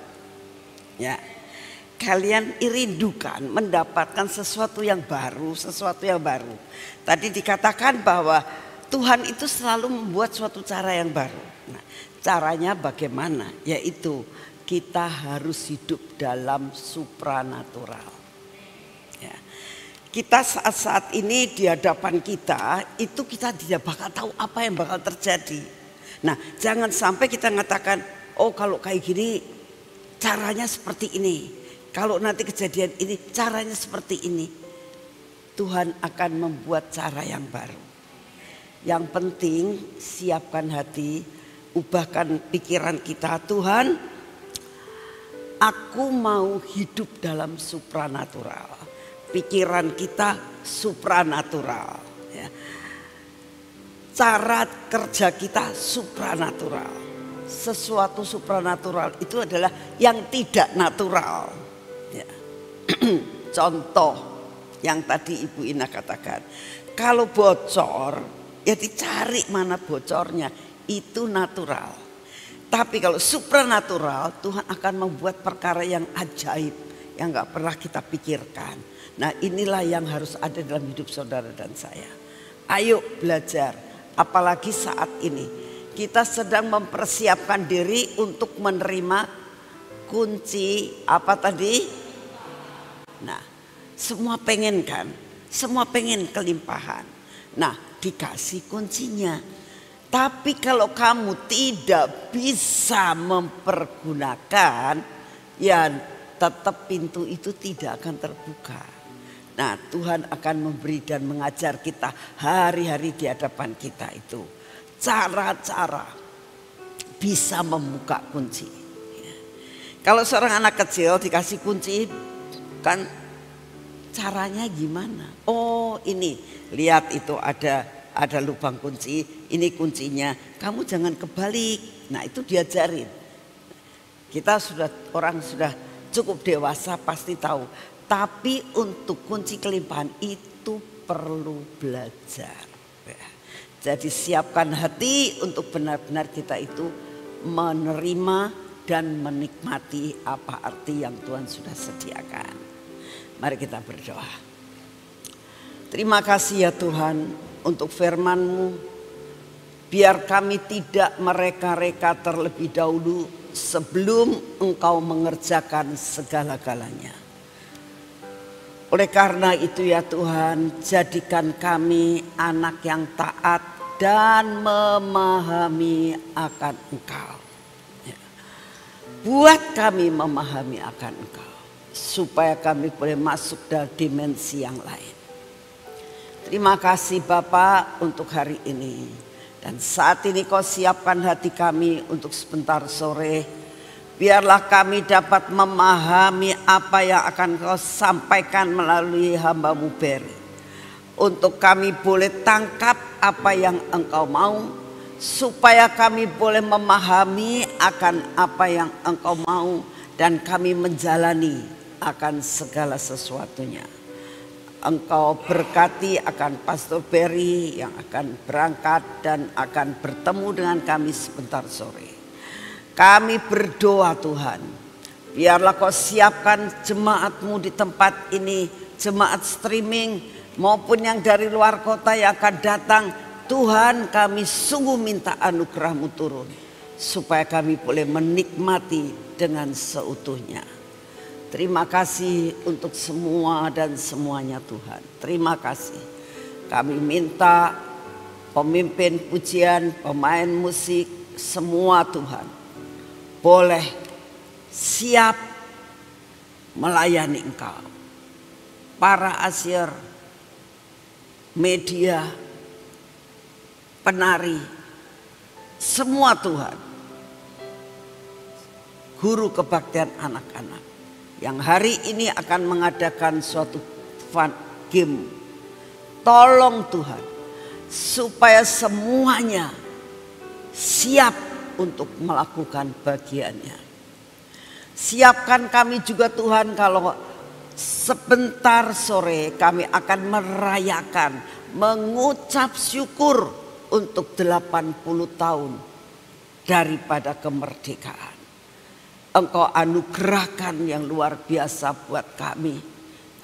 Ya, kalian rindukan mendapatkan sesuatu yang baru, sesuatu yang baru. Tadi dikatakan bahwa Tuhan itu selalu membuat suatu cara yang baru. Nah, caranya bagaimana? Yaitu kita harus hidup dalam supranatural. kita saat-saat ini di hadapan kita, itu kita tidak bakal tahu apa yang bakal terjadi. Nah, jangan sampai kita mengatakan, oh kalau kayak gini caranya seperti ini. Kalau nanti kejadian ini caranya seperti ini. Tuhan akan membuat cara yang baru. Yang penting siapkan hati, ubahkan pikiran kita. Tuhan, aku mau hidup dalam supranatural. Pikiran kita supranatural. Ya. Cara kerja kita supranatural. Sesuatu supranatural itu adalah yang tidak natural. Ya. Contoh yang tadi Ibu Ina katakan. Kalau bocor, ya dicari mana bocornya. Itu natural. Tapi kalau supranatural, Tuhan akan membuat perkara yang ajaib. Yang gak pernah kita pikirkan. Nah, inilah yang harus ada dalam hidup saudara dan saya. Ayo belajar, apalagi saat ini kita sedang mempersiapkan diri untuk menerima kunci apa tadi? Nah, semua pengen kan? Semua pengen kelimpahan. Nah, dikasih kuncinya. Tapi kalau kamu tidak bisa mempergunakan, ya tetap pintu itu tidak akan terbuka. Nah, Tuhan akan memberi dan mengajar kita hari-hari di hadapan kita itu cara-cara bisa membuka kunci. Kalau seorang anak kecil dikasih kunci, kan caranya gimana? Oh, ini lihat itu ada lubang kunci, ini kuncinya. Kamu jangan kebalik. Nah, itu diajarin. Kita orang sudah cukup dewasa pasti tahu. Tapi untuk kunci kelimpahan itu perlu belajar. Jadi siapkan hati untuk benar-benar kita itu menerima dan menikmati apa arti yang Tuhan sudah sediakan. Mari kita berdoa. Terima kasih ya Tuhan untuk firman-Mu. Biar kami tidak mereka-reka terlebih dahulu sebelum Engkau mengerjakan segala-galanya. Oleh karena itu ya Tuhan, jadikan kami anak yang taat dan memahami akan Engkau. Ya. Buat kami memahami akan Engkau, supaya kami boleh masuk dalam dimensi yang lain. Terima kasih Bapa untuk hari ini. Dan saat ini Kau siapkan hati kami untuk sebentar sore. Biarlah kami dapat memahami apa yang akan Kau sampaikan melalui hamba-Mu Beri. Untuk kami boleh tangkap apa yang Engkau mau. Supaya kami boleh memahami akan apa yang Engkau mau. Dan kami menjalani akan segala sesuatunya. Engkau berkati akan Pastor Beri yang akan berangkat dan akan bertemu dengan kami sebentar sore. Kami berdoa Tuhan, biarlah Kau siapkan jemaat-Mu di tempat ini, jemaat streaming maupun yang dari luar kota yang akan datang. Tuhan, kami sungguh minta anugerah-Mu turun, supaya kami boleh menikmati dengan seutuhnya. Terima kasih untuk semua dan semuanya Tuhan. Terima kasih. Kami minta pemimpin pujian, pemain musik, semua Tuhan boleh siap melayani Engkau. Para asyir, media, penari, semua Tuhan. Guru kebaktian anak-anak yang hari ini akan mengadakan suatu fun game. Tolong Tuhan supaya semuanya siap untuk melakukan bagiannya. Siapkan kami juga Tuhan kalau sebentar sore kami akan merayakan, mengucap syukur untuk 80 tahun daripada kemerdekaan. Engkau anugerahkan yang luar biasa buat kami.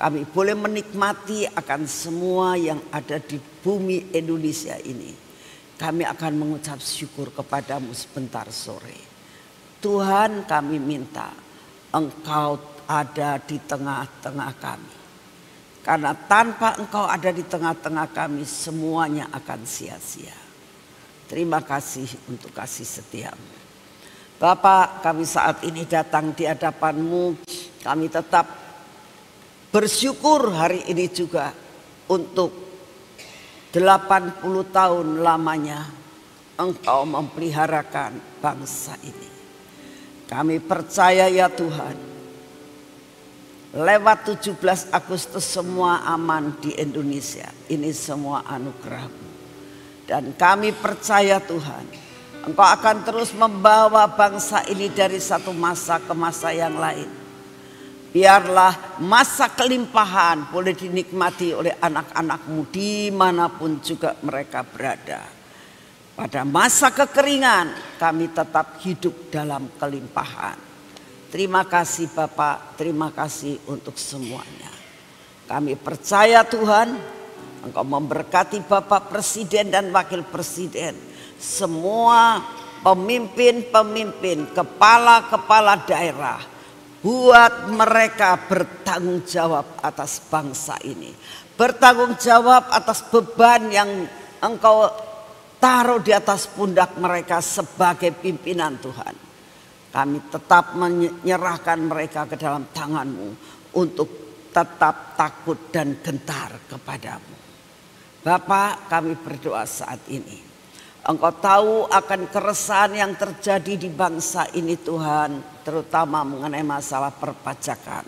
Kami boleh menikmati akan semua yang ada di bumi Indonesia ini. Kami akan mengucap syukur kepadamu sebentar sore. Tuhan, kami minta Engkau ada di tengah-tengah kami. Karena tanpa Engkau ada di tengah-tengah kami, semuanya akan sia-sia. Terima kasih untuk kasih setiamu. Bapak, kami saat ini datang di hadapan-Mu. Kami tetap bersyukur hari ini juga untuk 80 tahun lamanya Engkau memeliharakan bangsa ini. Kami percaya ya Tuhan, lewat 17 Agustus semua aman di Indonesia. Ini semua anugerah-Mu. Dan kami percaya Tuhan, Engkau akan terus membawa bangsa ini dari satu masa ke masa yang lain. Biarlah masa kelimpahan boleh dinikmati oleh anak-anak-Mu dimanapun juga mereka berada. Pada masa kekeringan kami tetap hidup dalam kelimpahan. Terima kasih Bapak, terima kasih untuk semuanya. Kami percaya Tuhan, Engkau memberkati Bapak Presiden dan Wakil Presiden. Semua pemimpin-pemimpin, kepala-kepala daerah. Buat mereka bertanggung jawab atas bangsa ini. Bertanggung jawab atas beban yang Engkau taruh di atas pundak mereka sebagai pimpinan Tuhan. Kami tetap menyerahkan mereka ke dalam tangan-Mu untuk tetap takut dan gentar kepadamu. Bapak, kami berdoa saat ini. Engkau tahu akan keresahan yang terjadi di bangsa ini Tuhan, terutama mengenai masalah perpajakan.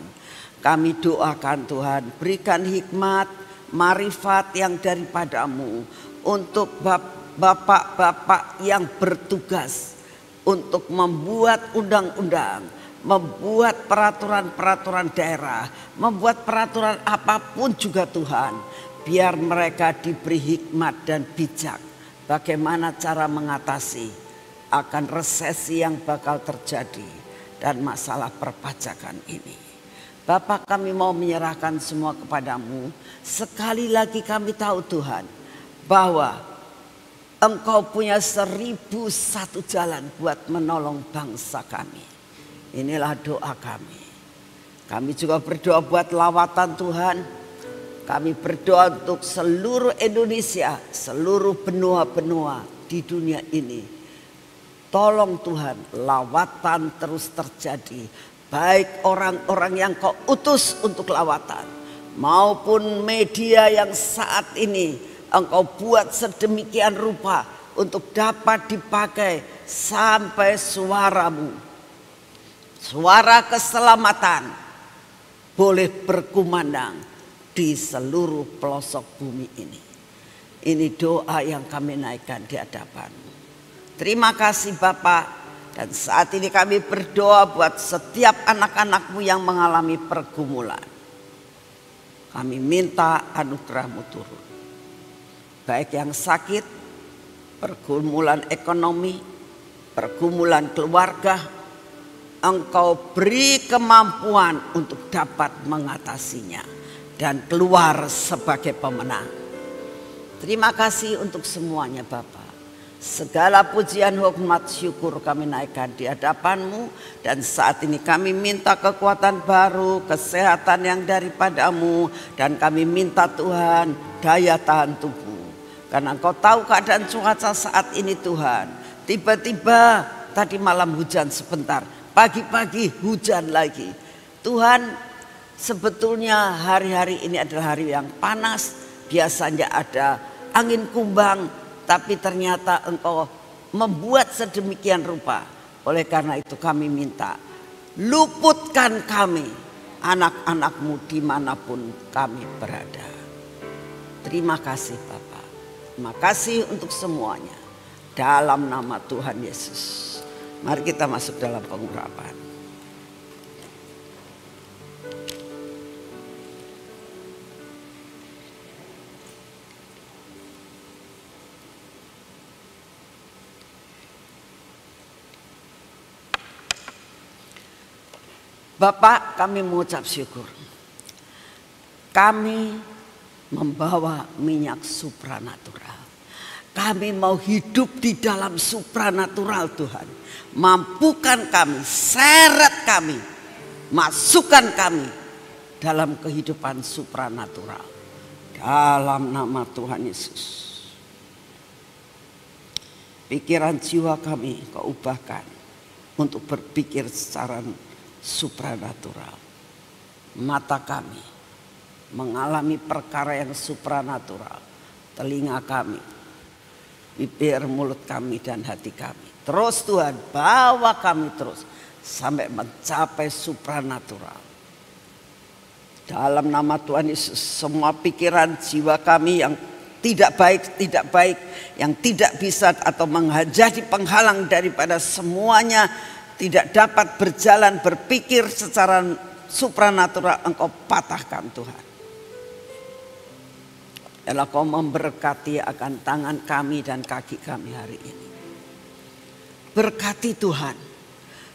Kami doakan Tuhan, berikan hikmat, marifat yang daripada-Mu untuk bapak-bapak yang bertugas untuk membuat undang-undang, membuat peraturan-peraturan daerah, membuat peraturan apapun juga Tuhan. Biar mereka diberi hikmat dan bijak. Bagaimana cara mengatasi akan resesi yang bakal terjadi dan masalah perpajakan ini. Bapak, kami mau menyerahkan semua kepadamu. Sekali lagi kami tahu Tuhan bahwa Engkau punya 1001 jalan buat menolong bangsa kami. Inilah doa kami. Kami juga berdoa buat lawatan Tuhan. Kami berdoa untuk seluruh Indonesia, seluruh benua-benua di dunia ini. Tolong Tuhan, lawatan terus terjadi. Baik orang-orang yang Kau utus untuk lawatan, maupun media yang saat ini Engkau buat sedemikian rupa untuk dapat dipakai sampai suara-Mu, suara keselamatan boleh berkumandang di seluruh pelosok bumi ini. Ini doa yang kami naikkan di hadapan-Mu. Terima kasih Bapak. Dan saat ini kami berdoa buat setiap anak-anak-Mu yang mengalami pergumulan. Kami minta anugerah-Mu turun. Baik yang sakit, pergumulan ekonomi, pergumulan keluarga, Engkau beri kemampuan untuk dapat mengatasinya dan keluar sebagai pemenang. Terima kasih untuk semuanya Bapak. Segala pujian, hormat, syukur kami naikkan di hadapan-Mu. Dan saat ini kami minta kekuatan baru, kesehatan yang daripada-Mu. Dan kami minta Tuhan daya tahan tubuh. Karena Engkau tahu keadaan cuaca saat ini Tuhan. Tiba-tiba tadi malam hujan sebentar, pagi-pagi hujan lagi. Tuhan, sebetulnya hari-hari ini adalah hari yang panas. Biasanya ada angin kumbang, tapi ternyata Engkau membuat sedemikian rupa. Oleh karena itu kami minta, luputkan kami, anak-anak-Mu dimanapun kami berada. Terima kasih Bapak. Terima kasih untuk semuanya. Dalam nama Tuhan Yesus. Mari kita masuk dalam pengurapan. Bapak, kami mengucap syukur. Kami membawa minyak supranatural. Kami mau hidup di dalam supranatural Tuhan. Mampukan kami, seret kami, masukkan kami dalam kehidupan supranatural. Dalam nama Tuhan Yesus. Pikiran jiwa kami Kau ubahkan untuk berpikir secara supranatural. Mata kami mengalami perkara yang supranatural. Telinga kami, bibir, mulut kami dan hati kami. Terus Tuhan bawa kami terus sampai mencapai supranatural. Dalam nama Tuhan Yesus, semua pikiran jiwa kami yang tidak baik, yang tidak bisa atau menjadi penghalang daripada semuanya tidak dapat berjalan berpikir secara supranatural, Engkau patahkan Tuhan. Yalah Kau memberkati akan tangan kami dan kaki kami hari ini. Berkati Tuhan,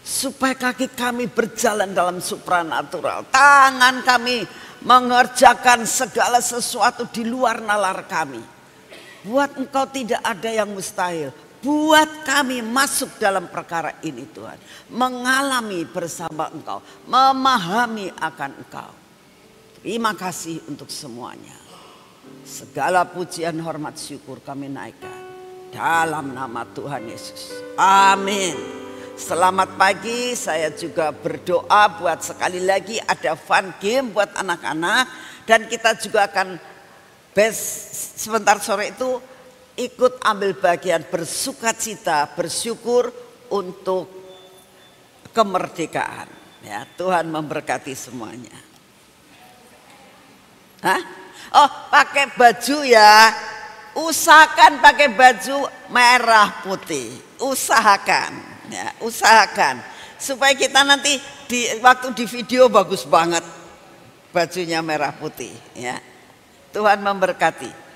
supaya kaki kami berjalan dalam supranatural. Tangan kami mengerjakan segala sesuatu di luar nalar kami. Buat Engkau tidak ada yang mustahil. Buat kami masuk dalam perkara ini Tuhan. Mengalami bersama Engkau. Memahami akan Engkau. Terima kasih untuk semuanya. Segala pujian, hormat, syukur kami naikkan. Dalam nama Tuhan Yesus. Amin. Selamat pagi, saya juga berdoa buat sekali lagi ada fun game buat anak-anak. Dan kita juga akan sebentar sore itu ikut ambil bagian bersukacita, bersyukur untuk kemerdekaan. Ya, Tuhan memberkati semuanya. Hah? Oh, pakai baju ya. Usahakan pakai baju merah putih. Usahakan. Ya, usahakan supaya kita nanti waktu di video bagus banget bajunya merah putih ya. Tuhan memberkati.